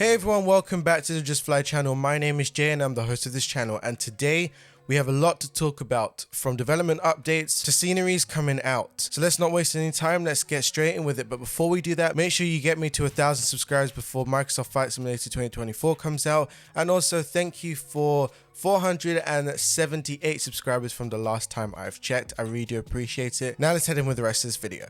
Hey everyone, welcome back to the Justfly channel. My name is Jay and I'm the host of this channel, and today we have a lot to talk about, from development updates to sceneries coming out. So let's not waste any time, let's get straight in with it. But before we do that, make sure you get me to 1,000 subscribers before Microsoft Flight Simulator 2024 comes out. And also thank you for 478 subscribers from the last time I've checked. I really do appreciate it. Now let's head in with the rest of this video.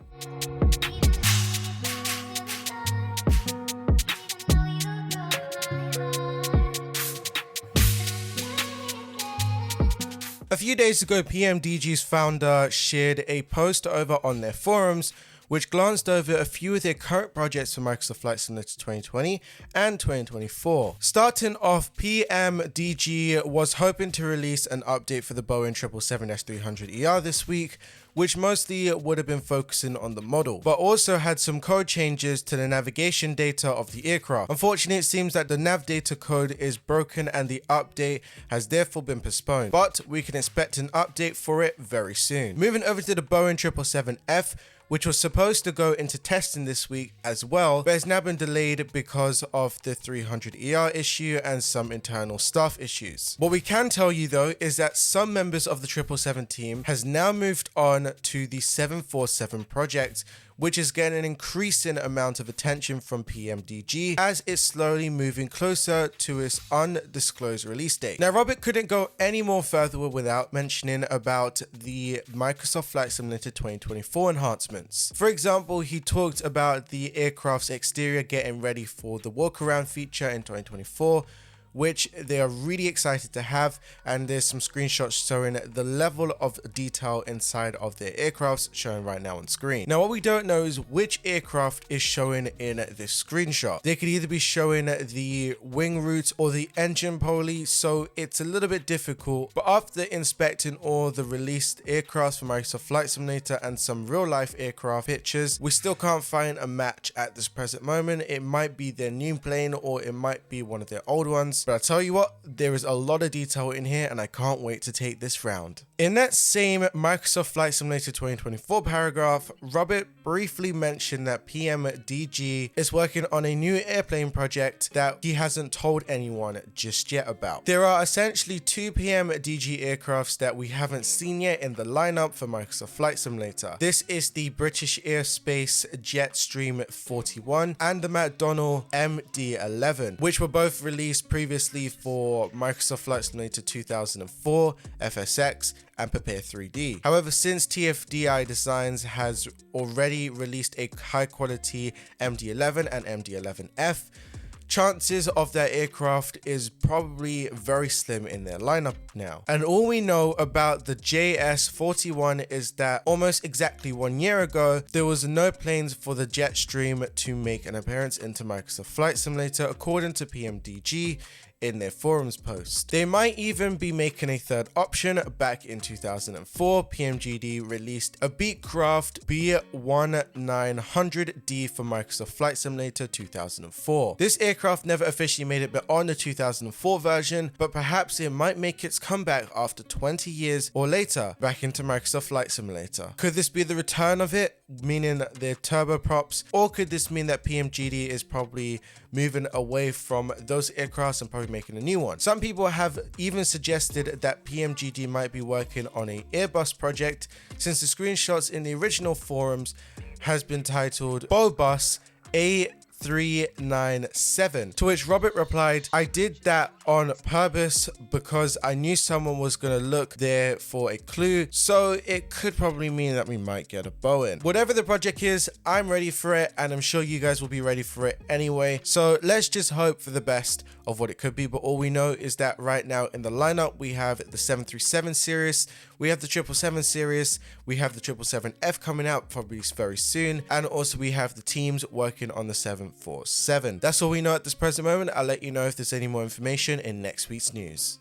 A few days ago, PMDG's founder shared a post over on their forums which glanced over a few of their current projects for Microsoft Flight Simulator 2020 and 2024. Starting off, PMDG was hoping to release an update for the Boeing 777-300ER this week, which mostly would have been focusing on the model, but also had some code changes to the navigation data of the aircraft. Unfortunately, it seems that the nav data code is broken and the update has therefore been postponed, but we can expect an update for it very soon. Moving over to the Boeing 777F, which was supposed to go into testing this week as well, but has now been delayed because of the 300ER issue and some internal staff issues. What we can tell you though is that some members of the 777 team has now moved on to the 747 project, which is getting an increasing amount of attention from PMDG as it's slowly moving closer to its undisclosed release date. Now, Robert couldn't go any more further without mentioning about the Microsoft Flight Simulator 2024 enhancements. For example, he talked about the aircraft's exterior getting ready for the walk-around feature in 2024, which they are really excited to have, and there's some screenshots showing the level of detail inside of their aircrafts showing right now on screen. Now, what we don't know is which aircraft is showing in this screenshot. They could either be showing the wing roots or the engine pulley, so it's a little bit difficult. But after inspecting all the released aircrafts for Microsoft Flight Simulator and some real life aircraft pictures, we still can't find a match at this present moment. It might be their new plane or it might be one of their old ones. But I tell you what, there is a lot of detail in here and I can't wait to take this round. In that same Microsoft Flight Simulator 2024 paragraph, Robert briefly mentioned that PMDG is working on a new airplane project that he hasn't told anyone just yet about. There are essentially two PMDG aircrafts that we haven't seen yet in the lineup for Microsoft Flight Simulator. This is the British Aerospace Jetstream 41 and the McDonnell MD-11, which were both released previously for Microsoft Flight Simulator 2004, FSX, and Prepare 3D. However, since TFDI Designs has already released a high quality MD-11 and MD-11F, chances of that aircraft is probably very slim in their lineup now. And all we know about the JS41 is that almost exactly 1 year ago, there was no plans for the Jetstream to make an appearance into Microsoft Flight Simulator, according to PMDG in their forums post. They might even be making a third option. Back in 2004, PMGD released a Beechcraft B1900D for Microsoft Flight Simulator 2004. This aircraft never officially made it beyond the 2004 version, but perhaps it might make its comeback after 20 years or later back into Microsoft Flight Simulator. Could this be the return of it, meaning their turboprops, or could this mean that PMGD is probably moving away from those aircrafts and probably making a new one? Some people have even suggested that PMGD might be working on an Airbus project, since the screenshots in the original forums has been titled Bobus A397, to which Robert replied, "I did that on purpose because I knew someone was going to look there for a clue, so it could probably mean that we might get a Boeing." Whatever the project is, I'm ready for it, and I'm sure you guys will be ready for it anyway, so let's just hope for the best of what it could be. But all we know is that right now in the lineup, we have the 737 series, we have the 777 series, we have the 777F coming out probably very soon, and also we have the teams working on the 747. That's all we know at this present moment. I'll let you know if there's any more information in next week's news.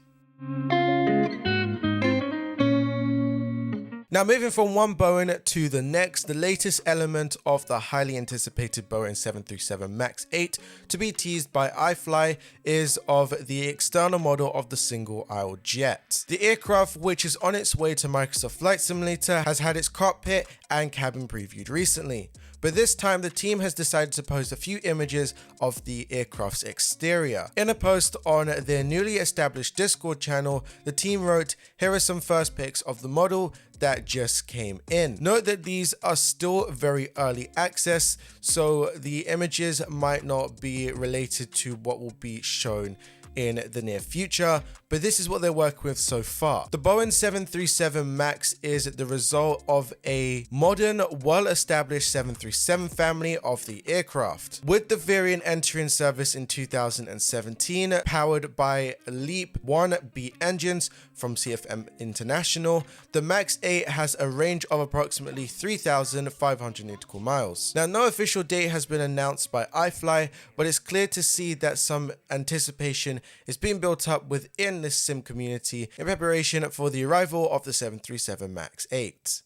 Now, moving from one Boeing to the next, the latest element of the highly anticipated Boeing 737 MAX 8 to be teased by iFly is of the external model of the single-aisle jet. The aircraft, which is on its way to Microsoft Flight Simulator, has had its cockpit and cabin previewed recently. but this time the team has decided to post a few images of the aircraft's exterior. In a post on their newly established Discord channel, the team wrote, "Here are some first pics of the model that just came in. Note that these are still very early access, so the images might not be related to what will be shown in the near future, but this is what they're working with so far. The Boeing 737 MAX is the result of a modern, well-established 737 family of the aircraft, with the variant entering service in 2017, powered by LEAP 1B engines from CFM International. The MAX 8 has a range of approximately 3,500 nautical miles. Now, no official date has been announced by iFly, but it's clear to see that some anticipation is being built up within this sim community in preparation for the arrival of the 737 MAX 8.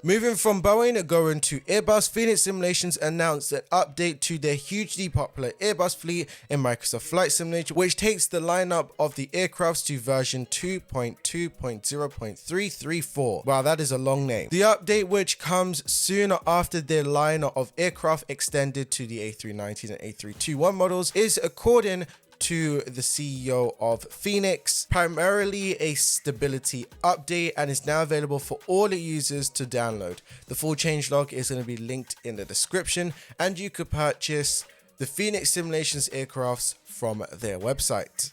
Moving from Boeing, going to Airbus, Fenix Simulations announced an update to their hugely popular Airbus fleet in Microsoft Flight Simulator, which takes the lineup of the aircrafts to version 2.2.0.334. Wow, that is a long name. The update, which comes soon after their line of aircraft extended to the A319 and A321 models, is according to the CEO of Fenix, primarily a stability update, and is now available for all users to download. The full changelog is going to be linked in the description, and you could purchase the Fenix Simulations aircrafts from their website.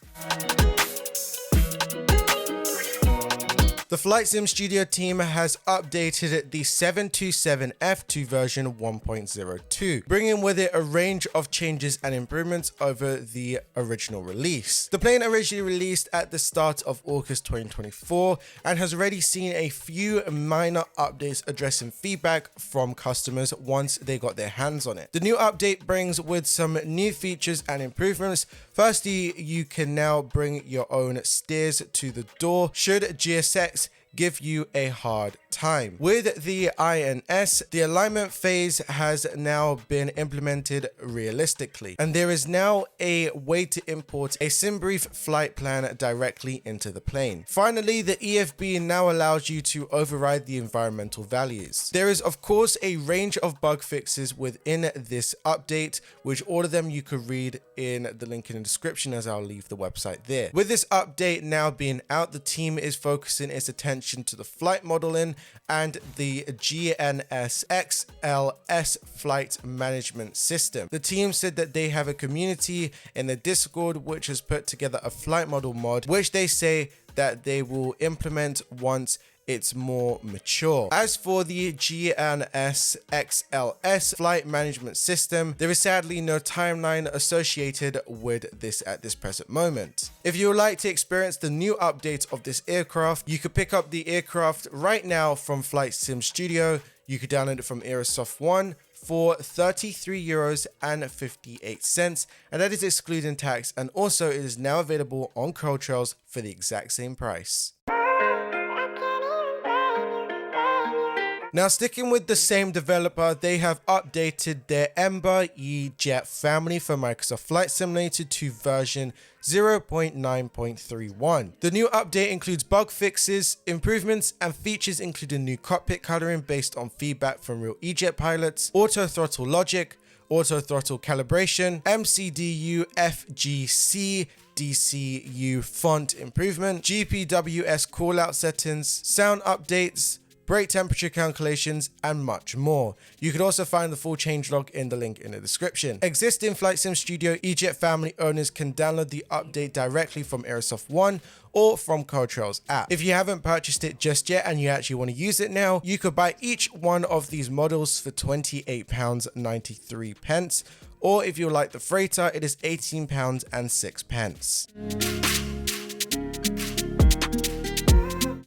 The FlightSim Studio team has updated the 727F to version 1.02, bringing with it a range of changes and improvements over the original release. The plane originally released at the start of August 2024 and has already seen a few minor updates addressing feedback from customers once they got their hands on it. The new update brings with some new features and improvements. Firstly, you can now bring your own steers to the door should GSX give you a hard time. With the INS, the alignment phase has now been implemented realistically, and there is now a way to import a SimBrief flight plan directly into the plane. Finally, the EFB now allows you to override the environmental values. There is of course a range of bug fixes within this update, which all of them you could read in the link in the description, as I'll leave the website there. With this update now being out, the team is focusing its attention to the flight modeling and the GNS XLS flight management system. The team said that they have a community in the Discord which has put together a flight model mod, which they say that they will implement once it's more mature. As for the GNS XLS flight management system, there is sadly no timeline associated with this at this present moment. If you would like to experience the new update of this aircraft, you could pick up the aircraft right now from FlightSim Studio. You could download it from Aerosoft One for €33.58, and that is excluding tax, and also it is now available on CodeTrails for the exact same price. Now, sticking with the same developer, they have updated their Ember E-Jet family for Microsoft Flight Simulator to version 0.9.31. The new update includes bug fixes, improvements, and features including new cockpit coloring based on feedback from real E-Jet pilots, auto throttle logic, auto throttle calibration, MCDU FGC DCU font improvement, GPWS callout settings, sound updates, brake temperature calculations, and much more. You could also find the full changelog in the link in the description. Existing FlightSim Studio E-Jet family owners can download the update directly from Aerosoft One or from CodeTrails app. If you haven't purchased it just yet and you actually want to use it now, you could buy each one of these models for £28.93, or if you like the freighter, it is £18.06.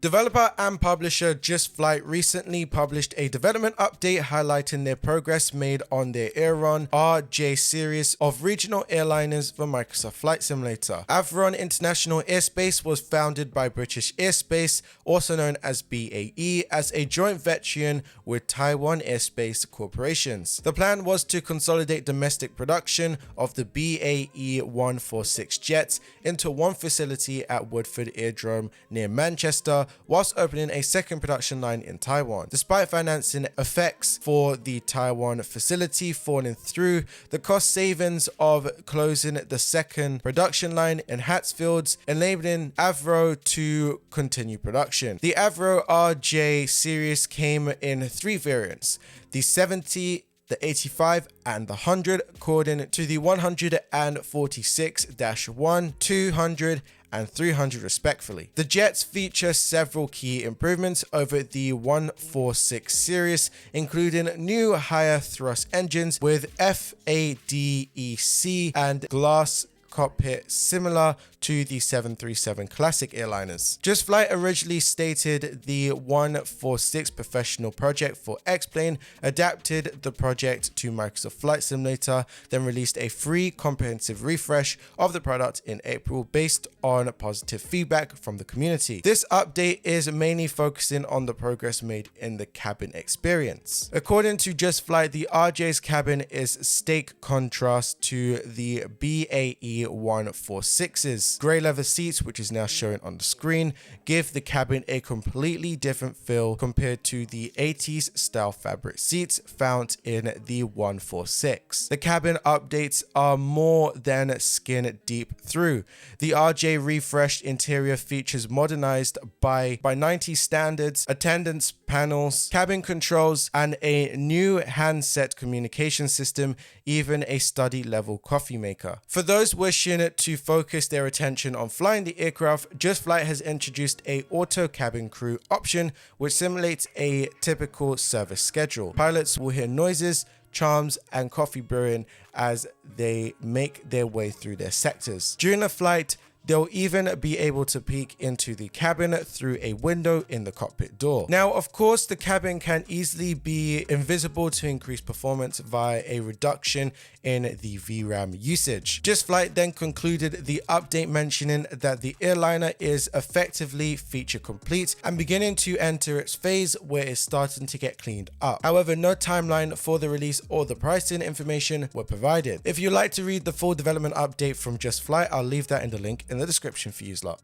Developer and publisher Justfly recently published a development update highlighting their progress made on their Aeron RJ series of regional airliners for Microsoft Flight Simulator. Avro International Airspace was founded by British Airspace, also known as BAE, as a joint venture with Taiwan Airspace Corporations. The plan was to consolidate domestic production of the BAE 146 jets into one facility at Woodford Aerodrome near Manchester, whilst opening a second production line in Taiwan. Despite financing effects for the Taiwan facility falling through, the cost savings of closing the second production line in Hatsfields enabling Avro to continue production. The Avro RJ series came in 3 variants: the 70, the 85 and the 100, according to the 146-1, 200 and 300 respectively. The jets feature several key improvements over the 146 series, including new higher thrust engines with FADEC and glass cockpit similar to the 737 classic airliners. Justfly originally stated the 146 professional project for X-Plane, adapted the project to Microsoft Flight Simulator, then released a free comprehensive refresh of the product in April based on positive feedback from the community. This update is mainly focusing on the progress made in the cabin experience. According to Justfly, the RJ's cabin is stark contrast to the BAE 146's. Grey leather seats, which is now showing on the screen, give the cabin a completely different feel compared to the 80s style fabric seats found in the 146. The cabin updates are more than skin deep through. The RJ refreshed interior features modernized by 90 standards, attendance panels, cabin controls, and a new handset communication system, even a study level coffee maker. For those wishing to focus their attention on flying the aircraft, Justfly has introduced a auto cabin crew option which simulates a typical service schedule. Pilots will hear noises, chimes and coffee brewing as they make their way through their sectors. During a flight, they'll even be able to peek into the cabin through a window in the cockpit door. Now, of course, the cabin can easily be invisible to increase performance via a reduction in the VRAM usage. Justfly then concluded the update mentioning that the airliner is effectively feature complete and beginning to enter its phase where it's starting to get cleaned up. However, no timeline for the release or the pricing information were provided. If you'd like to read the full development update from Justfly, I'll leave that in the link in the description for you lot.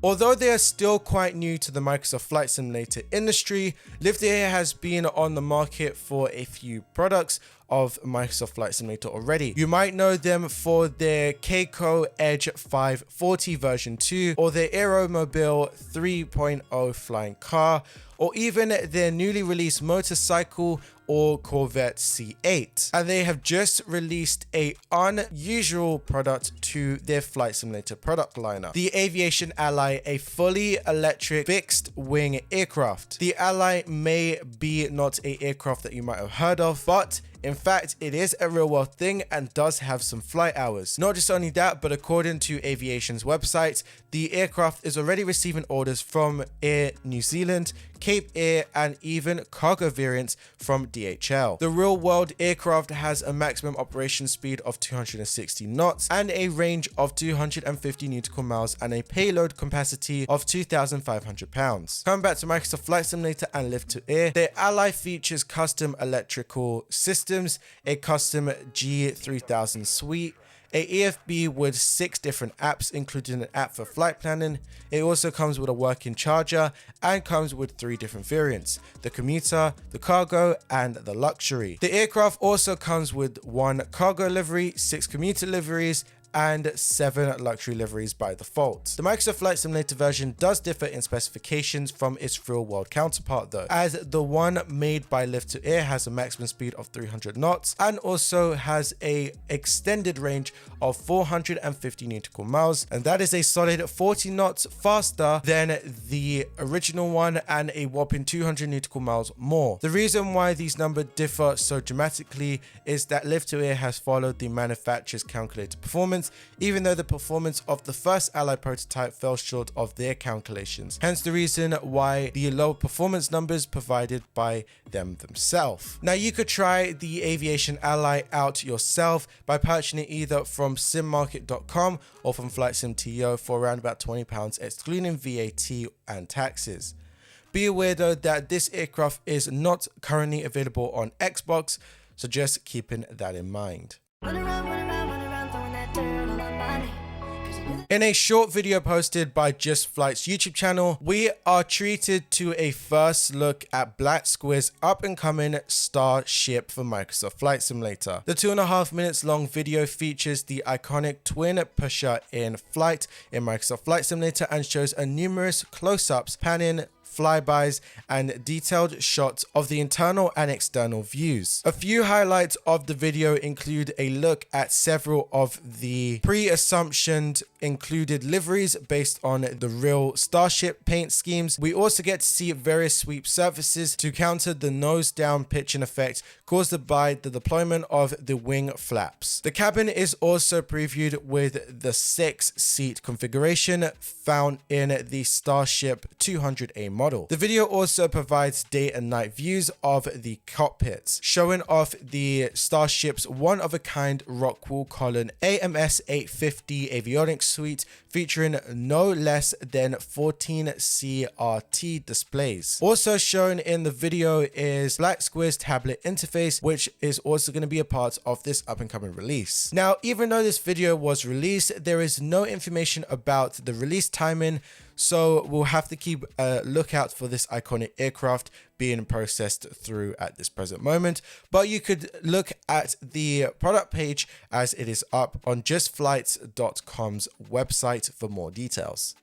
Although they are still quite new to the Microsoft Flight Simulator industry, LivToAir has been on the market for a few products of Microsoft Flight Simulator already. You might know them for their Keiko Edge 540 version 2 or their Aeromobile 3.0 flying car, or even their newly released motorcycle or Corvette C8. And they have just released a unusual product to their Flight Simulator product lineup. The Aviation Ally, a fully electric fixed wing aircraft. The Ally may be not an aircraft that you might have heard of, but in fact, it is a real world thing and does have some flight hours. Not just only that, but according to Aviation's website, the aircraft is already receiving orders from Air New Zealand, Cape Air, and even cargo variants from DHL. The real world aircraft has a maximum operation speed of 260 knots and a range of 250 nautical miles and a payload capacity of 2,500 pounds. Coming back to Microsoft Flight Simulator and LivToAir, their Ally features custom electrical systems, a custom G3000 suite, a EFB with 6 different apps, including an app for flight planning. It also comes with a working charger and comes with 3 different variants: the commuter, the cargo, and the luxury. The aircraft also comes with 1 cargo livery, 6 commuter liveries, and 7 luxury liveries by default. The Microsoft Flight Simulator version does differ in specifications from its real-world counterpart though, as the one made by LivToAir has a maximum speed of 300 knots and also has a extended range of 450 nautical miles, and that is a solid 40 knots faster than the original one and a whopping 200 nautical miles more. The reason why these numbers differ so dramatically is that LivToAir has followed the manufacturer's calculated performance, even though the performance of the first Ally prototype fell short of their calculations. Hence the reason why the low performance numbers provided by them themselves. Now you could try the Aviation Ally out yourself by purchasing it either from simmarket.com or from FlightSim for around about £20 excluding VAT and taxes. Be aware though that this aircraft is not currently available on Xbox, so just keeping that in mind. In a short video posted by Justfly's YouTube channel, we are treated to a first look at Black Squid's up-and-coming Starship for Microsoft Flight Simulator. The 2.5 minutes long video features the iconic twin pusher in flight in Microsoft Flight Simulator and shows a numerous close-ups, panning, flybys, and detailed shots of the internal and external views. A few highlights of the video include a look at several of the pre-assumptioned included liveries based on the real Starship paint schemes. We also get to see various sweep surfaces to counter the nose down pitching effect caused by the deployment of the wing flaps. The cabin is also previewed with the 6-seat configuration found in the Starship 200A model. The video also provides day and night views of the cockpits, showing off the Starship's one-of-a-kind Rockwell Collin AMS 850 avionics suite featuring no less than 14 CRT displays. Also shown in the video is Black Squid's tablet interface, which is also going to be a part of this up-and-coming release. Now, even though this video was released, there is no information about the release timing, so we'll have to keep a lookout for this iconic aircraft being processed through at this present moment. But you could look at the product page as it is up on justflights.com's website for more details.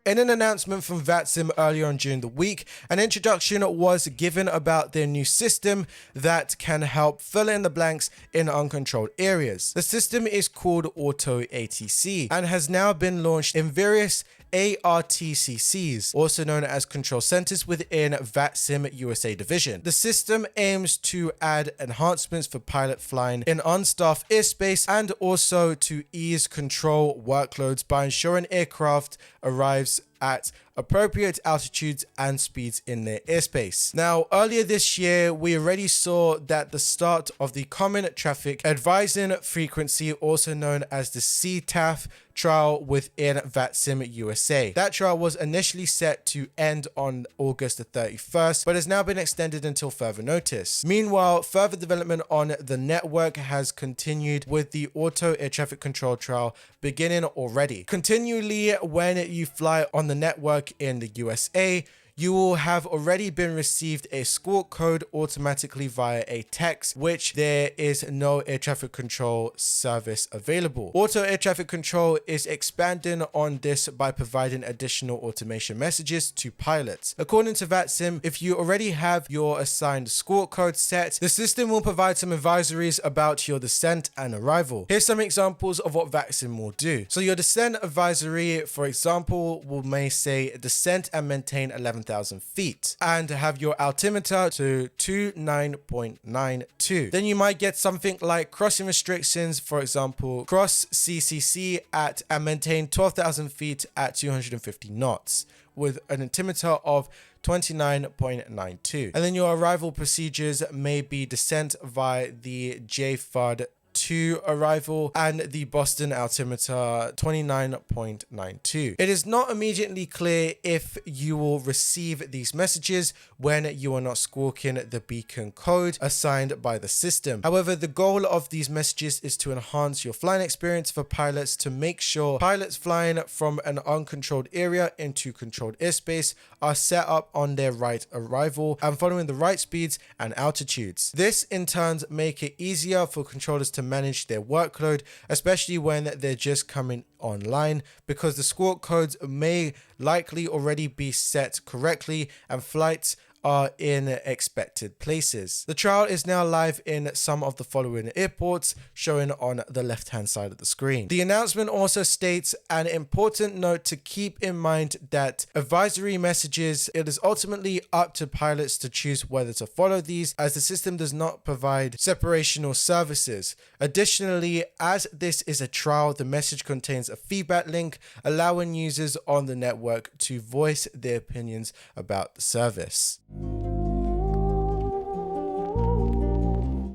In an announcement from VATSIM earlier on during the week, an introduction was given about their new system that can help fill in the blanks in uncontrolled areas. The system is called Auto ATC and has now been launched in various ARTCCs, also known as control centers within VATSIM USA division. The system aims to add enhancements for pilot flying in unstaffed airspace and also to ease control workloads by ensuring aircraft arrives at appropriate altitudes and speeds in their airspace. Now, earlier this year, we already saw that the start of the Common Traffic Advising Frequency, also known as the CTAF, trial within VATSIM USA. That trial was initially set to end on August the 31st, but has now been extended until further notice. Meanwhile, further development on the network has continued with the Auto Air Traffic Control trial beginning already. Continually, when you fly on the network in the USA, you will have already been received a squawk code automatically via a text, which there is no air traffic control service available. Auto air traffic control is expanding on this by providing additional automation messages to pilots. According to VATSIM, if you already have your assigned squawk code set, the system will provide some advisories about your descent and arrival. Here's some examples of what VATSIM will do. So your descent advisory, for example, may say descent and maintain 11,000 feet and have your altimeter to 29.92. Then you might get something like crossing restrictions, for example, cross CCC at and maintain 12,000 feet at 250 knots with an altimeter of 29.92. And then your arrival procedures may be descent via the JFUD to arrival and the Boston altimeter 29.92. It is not immediately clear if you will receive these messages when you are not squawking the beacon code assigned by the system. However, the goal of these messages is to enhance your flying experience for pilots to make sure pilots flying from an uncontrolled area into controlled airspace are set up on their right arrival and following the right speeds and altitudes. This in turn make it easier for controllers to manage their workload, especially when they're just coming online, because the squawk codes may likely already be set correctly and flights are in expected places. The trial is now live in some of the following airports showing on the left hand side of the screen. The announcement also states an important note to keep in mind that advisory messages, it is ultimately up to pilots to choose whether to follow these, as the system does not provide separational services. Additionally, as this is a trial, the message contains a feedback link allowing users on the network to voice their opinions about the service.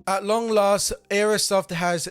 At long last, Aerosoft has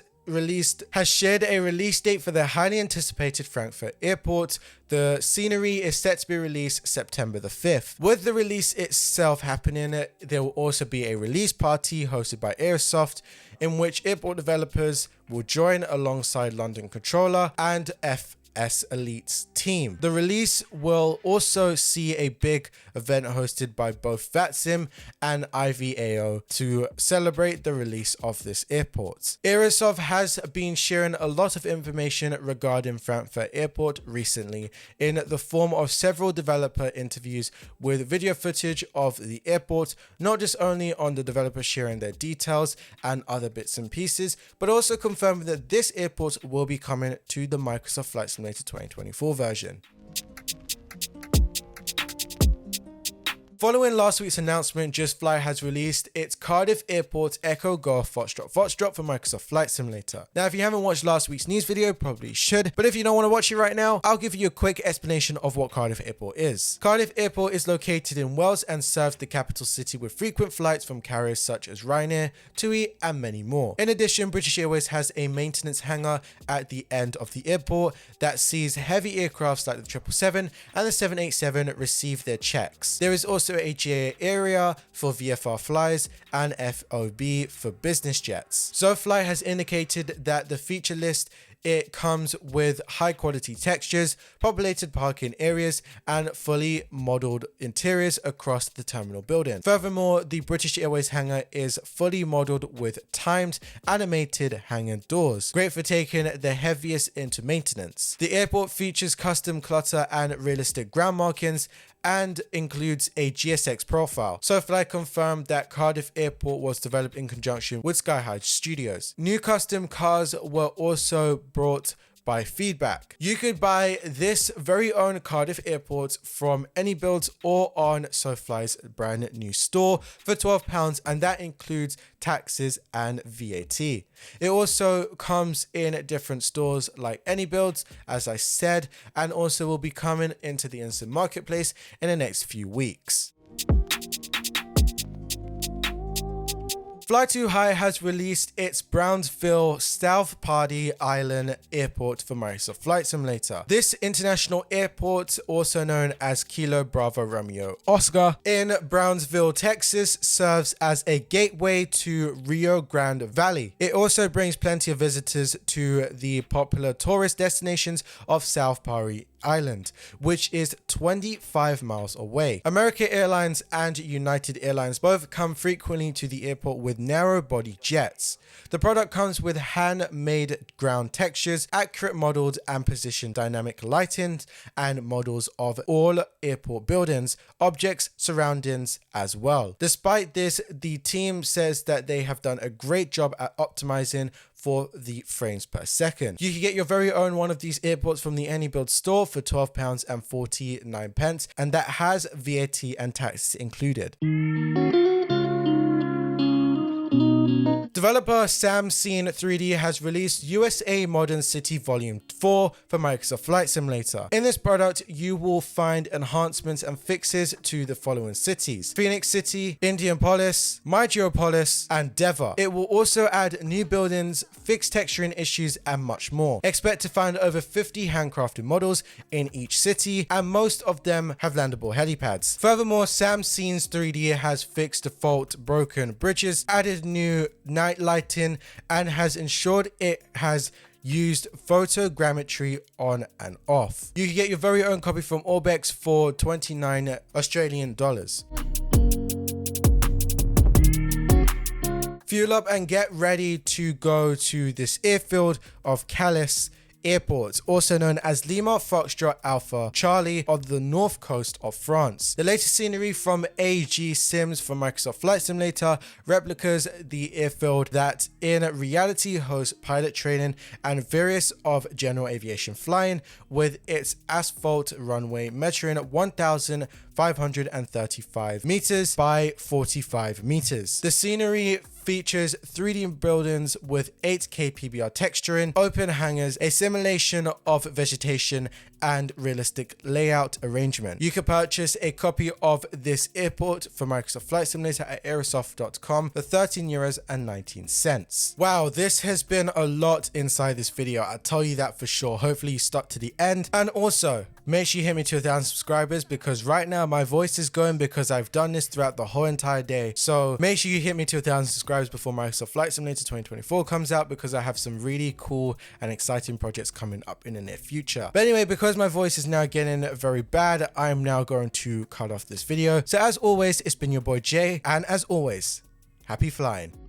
shared a release date for their highly anticipated Frankfurt Airport. The scenery is set to be released September the 5th. With the release itself happening, there will also be a release party hosted by Aerosoft, in which airport developers will join alongside London Controller and FS Elite's team. The release will also see a big event hosted by both VATSIM and IVAO to celebrate the release of this airport. Aerosoft has been sharing a lot of information regarding Frankfurt Airport recently in the form of several developer interviews with video footage of the airport, not just only on the developers sharing their details and other bits and pieces, but also confirming that this airport will be coming to the Microsoft Flight Simulator 2024 version. Following last week's announcement, Justfly has released its Cardiff Airport Echo Golf Foxtrot for Microsoft Flight Simulator. Now, if you haven't watched last week's news video, probably should, but if you don't want to watch it right now, I'll give you a quick explanation of what Cardiff Airport is. Cardiff Airport is located in Wales and serves the capital city with frequent flights from carriers such as Ryanair, TUI, and many more. In addition, British Airways has a maintenance hangar at the end of the airport that sees heavy aircrafts like the 777 and the 787 receive their checks. There is also a GA area for VFR flies and FOB for business jets. SoFly has indicated that the feature list comes with high quality textures, populated parking areas, and fully modeled interiors across the terminal building. Furthermore, the British Airways hangar is fully modeled with timed animated hangar doors, great for taking the heaviest into maintenance. The airport features custom clutter and realistic ground markings and includes a GSX profile. SoFly confirmed that Cardiff Airport was developed in conjunction with Sky High Studios. New custom cars were also brought by feedback. You could buy this very own Cardiff Airport from any builds or on SoFly's brand new store for £12, and that includes taxes and VAT. It also comes in different stores like any builds, as I said, and also will be coming into the instant marketplace in the next few weeks. Fly2High has released its Brownsville South Padre Island Airport for Microsoft Flight Simulator. This international airport, also known as Kilo Bravo Romeo Oscar in Brownsville, Texas, serves as a gateway to Rio Grande Valley. It also brings plenty of visitors to the popular tourist destinations of South Padre Island, which is 25 miles away. American Airlines and United Airlines both come frequently to the airport with narrow body jets. The product comes with handmade ground textures, accurate modeled and positioned dynamic lighting, and models of all airport buildings, objects, surroundings as well. Despite this, the team says that they have done a great job at optimizing for the frames per second. You can get your very own one of these airports from the AnyBuild store for £12.49, and that has VAT and taxes included. Developer Samsung 3D has released USA Modern City Volume 4 for Microsoft Flight Simulator. In this product, you will find enhancements and fixes to the following cities: Phoenix City, Indianapolis, Metropolis, and Denver. It will also add new buildings, fix texturing issues, and much more. Expect to find over 50 handcrafted models in each city, and most of them have landable helipads. Furthermore, Samsung 3D has fixed default broken bridges, added new night lighting, and has ensured it has used photogrammetry on and off. You can get your very own copy from Orbex for 29 Australian dollars. Fuel up and get ready to go to this airfield of Calais Airport, also known as Lima Foxtrot Alpha Charlie, on the north coast of France. The latest scenery from AG Sims for Microsoft Flight Simulator replicas the airfield that in reality hosts pilot training and various of general aviation flying, with its asphalt runway measuring 1,000 535 meters by 45 meters. The scenery features 3D buildings with 8K PBR texturing, open hangars, a simulation of vegetation, and realistic layout arrangement. You can purchase a copy of this airport for Microsoft Flight Simulator at aerosoft.com for €13.19. Wow, this has been a lot inside this video, I'll tell you that for sure. Hopefully you stuck to the end. And also, make sure you hit me to 1,000 subscribers, because right now my voice is going because I've done this throughout the whole entire day. So make sure you hit me to 1,000 subscribers before Microsoft Flight Simulator 2024 comes out, because I have some really cool and exciting projects coming up in the near future. But anyway, because my voice is now getting very bad, I'm now going to cut off this video. So as always, it's been your boy Jay, and as always, happy flying.